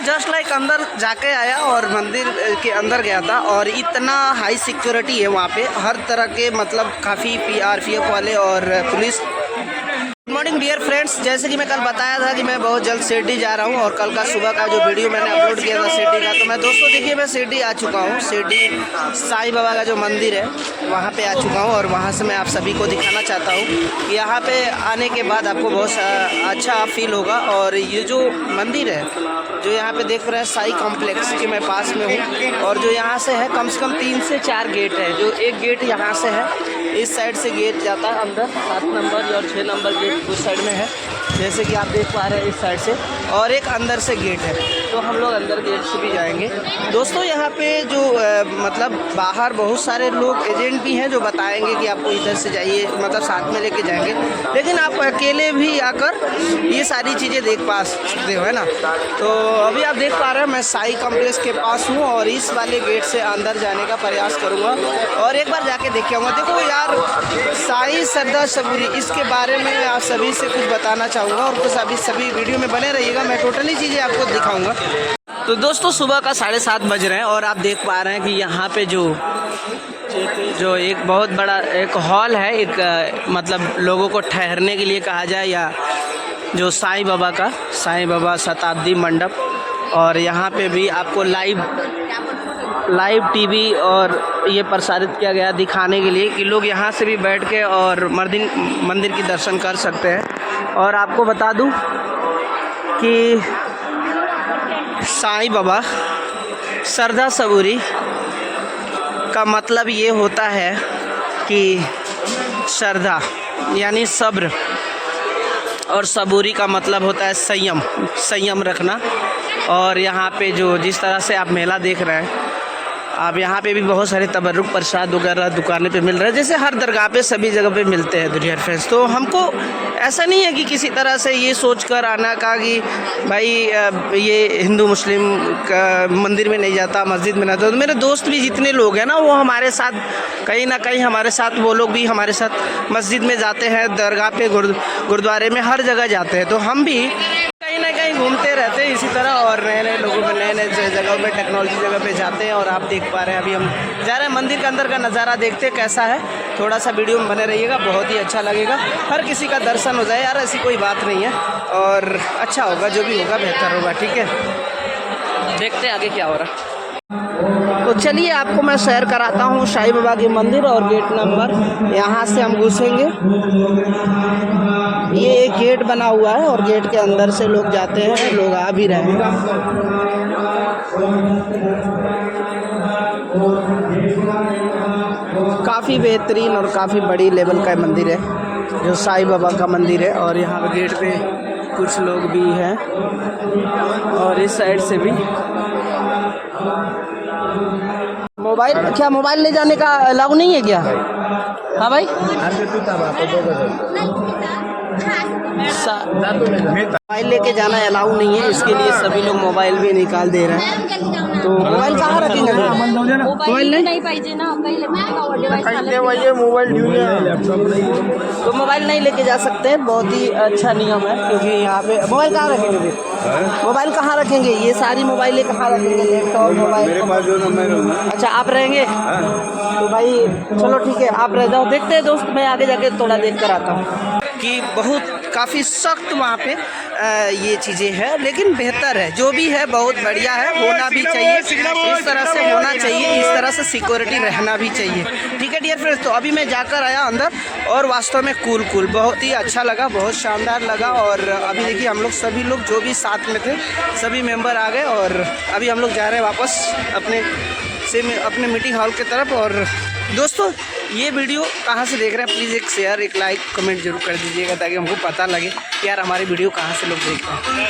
Just like अंदर जाके आया और मंदिर के अंदर गया था और इतना हाई सिक्योरिटी है वहाँ पे, हर तरह के मतलब काफ़ी PRPF वाले और पुलिस। गुड मॉर्निंग डियर फ्रेंड्स, जैसे कि मैं कल बताया था कि मैं बहुत जल्द शिरडी जा रहा हूँ और कल का सुबह का जो वीडियो मैंने अपलोड किया था शिरडी का, तो मैं दोस्तों देखिए मैं शिरडी आ चुका हूँ। शिरडी साईं बाबा का जो मंदिर है वहाँ पे आ चुका हूँ और वहाँ से मैं आप सभी को दिखाना चाहता हूँ कि यहाँ पे आने के बाद आपको बहुत अच्छा फील होगा। और ये जो मंदिर है जो यहाँ पे देख रहे हैं साई कॉम्प्लेक्स के मैं पास में हूँ और जो यहाँ से है कम से कम 3 से 4 गेट है। जो एक गेट यहाँ से है, इस साइड से गेट जाता है अंदर, 7 नंबर और 6 नंबर गेट उस साइड में है जैसे कि आप देख पा रहे हैं इस साइड से, और एक अंदर से गेट है। तो हम लोग अंदर गेट से भी जाएंगे। दोस्तों यहाँ पे जो मतलब बाहर बहुत सारे लोग एजेंट भी हैं जो बताएंगे कि आपको इधर से जाइए, मतलब साथ में लेके जाएंगे, लेकिन आप अकेले भी आकर ये सारी चीज़ें देख पा सकते हो, है ना। तो अभी आप देख पा रहे हैं मैं साई कॉम्प्लेक्स के पास हूँ और इस वाले गेट से अंदर जाने का प्रयास करूँगा और एक बार जाके देख के आऊँगा। देखो यार, साई श्रद्धा सबूरी, इसके बारे में आप सभी से कुछ बताना चाहूँगा और कुछ अभी सभी वीडियो में बने रहिएगा, मैं टोटली चीज़ें आपको दिखाऊँगा। तो दोस्तों सुबह का 7:30 बज रहे हैं और आप देख पा रहे हैं कि यहाँ पे जो एक बहुत बड़ा एक हॉल है, एक मतलब लोगों को ठहरने के लिए कहा जाए, या जो साईं बाबा शताब्दी मंडप, और यहाँ पे भी आपको लाइव टीवी और ये प्रसारित किया गया दिखाने के लिए कि लोग यहाँ से भी बैठ के और मंदिर की दर्शन कर सकते हैं। और आपको बता दूँ कि साईं बाबा श्रद्धा सबूरी का मतलब ये होता है कि श्रद्धा यानी सब्र, और सबूरी का मतलब होता है संयम रखना। और यहाँ पे जो जिस तरह से आप मेला देख रहे हैं, आप यहाँ पे भी बहुत सारे तबर्रुक प्रसाद वगैरह दुकानें पे मिल रहे हैं, जैसे हर दरगाह पे सभी जगह पे मिलते हैं डियर फ्रेंड्स। तो हमको ऐसा नहीं है कि किसी तरह से ये सोचकर आना का कि भाई ये हिंदू मुस्लिम का मंदिर में नहीं जाता, मस्जिद में नहीं जाता। तो मेरे दोस्त भी जितने लोग हैं ना, वो हमारे साथ कहीं ना कहीं हमारे साथ, वो लोग भी हमारे साथ मस्जिद में जाते हैं, दरगाह पे, गुरुद्वारे में, हर जगह जाते हैं। तो हम भी कहीं ना कहीं घूमते रहते हैं इसी तरह और नए नए लोगों में, नए नए जगहों पे, टेक्नोलॉजी जगह पे जाते हैं। और आप देख पा रहे हैं अभी हम जा रहे हैं मंदिर के अंदर का नज़ारा देखते कैसा है। थोड़ा सा वीडियो में बने रहिएगा, बहुत ही अच्छा लगेगा, हर किसी का दर्शन हो जाए यार, ऐसी कोई बात नहीं है और अच्छा होगा, जो भी होगा बेहतर होगा। ठीक है, देखते हैं आगे क्या हो रहा है। तो चलिए आपको मैं शेयर कराता हूँ साईं बाबा के मंदिर और गेट नंबर। यहाँ से हम घुसेंगे, ये एक गेट बना हुआ है और गेट के अंदर से लोग जाते हैं, लोग आ भी रहे हैं। काफ़ी बेहतरीन और काफ़ी बड़ी लेवल का मंदिर है जो साईं बाबा का मंदिर है। और यहाँ पे गेट पे कुछ लोग भी हैं और इस साइड से भी। मोबाइल ले जाने का अलाउ नहीं है क्या? हाँ भाई, मोबाइल लेके जाना अलाउ नहीं है, इसके लिए सभी लोग मोबाइल भी निकाल दे रहे हैं। तो मोबाइल कहाँ रखेंगे? मोबाइल नहीं पाहिजे ना, तो मोबाइल नहीं लेके जा सकते हैं, बहुत ही अच्छा नियम है। क्योंकि यहाँ पे मोबाइल कहाँ रखेंगे? मोबाइल कहाँ रखेंगे? ये सारी मोबाइलें कहाँ रखेंगे? Laptop, mobile. अच्छा आप रहेंगे तो भाई चलो ठीक है, आप रह जाओ। देखते हैं दोस्त, मैं आगे जाके थोड़ा देख कर आता हूँ कि बहुत काफ़ी सख्त वहाँ पे ये चीज़ें हैं, लेकिन बेहतर है, जो भी है बहुत बढ़िया है, होना भी चाहिए, इस तरह से होना चाहिए, इस तरह से सिक्योरिटी रहना भी चाहिए। ठीक है डियर फ्रेंड्स, तो अभी मैं जाकर आया अंदर और वास्तव में कूल बहुत ही अच्छा लगा, बहुत शानदार लगा। और अभी देखिए हम लोग सभी लोग जो भी साथ में थे सभी मेंबर आ गए और अभी हम लोग जा रहे हैं वापस अपने मीटिंग हॉल की तरफ। और दोस्तों ये वीडियो कहाँ से देख रहे हैं प्लीज़ एक शेयर, एक लाइक, कमेंट जरूर कर दीजिएगा ताकि हमको पता लगे कि यार हमारी वीडियो कहाँ से लोग देख रहे हैं।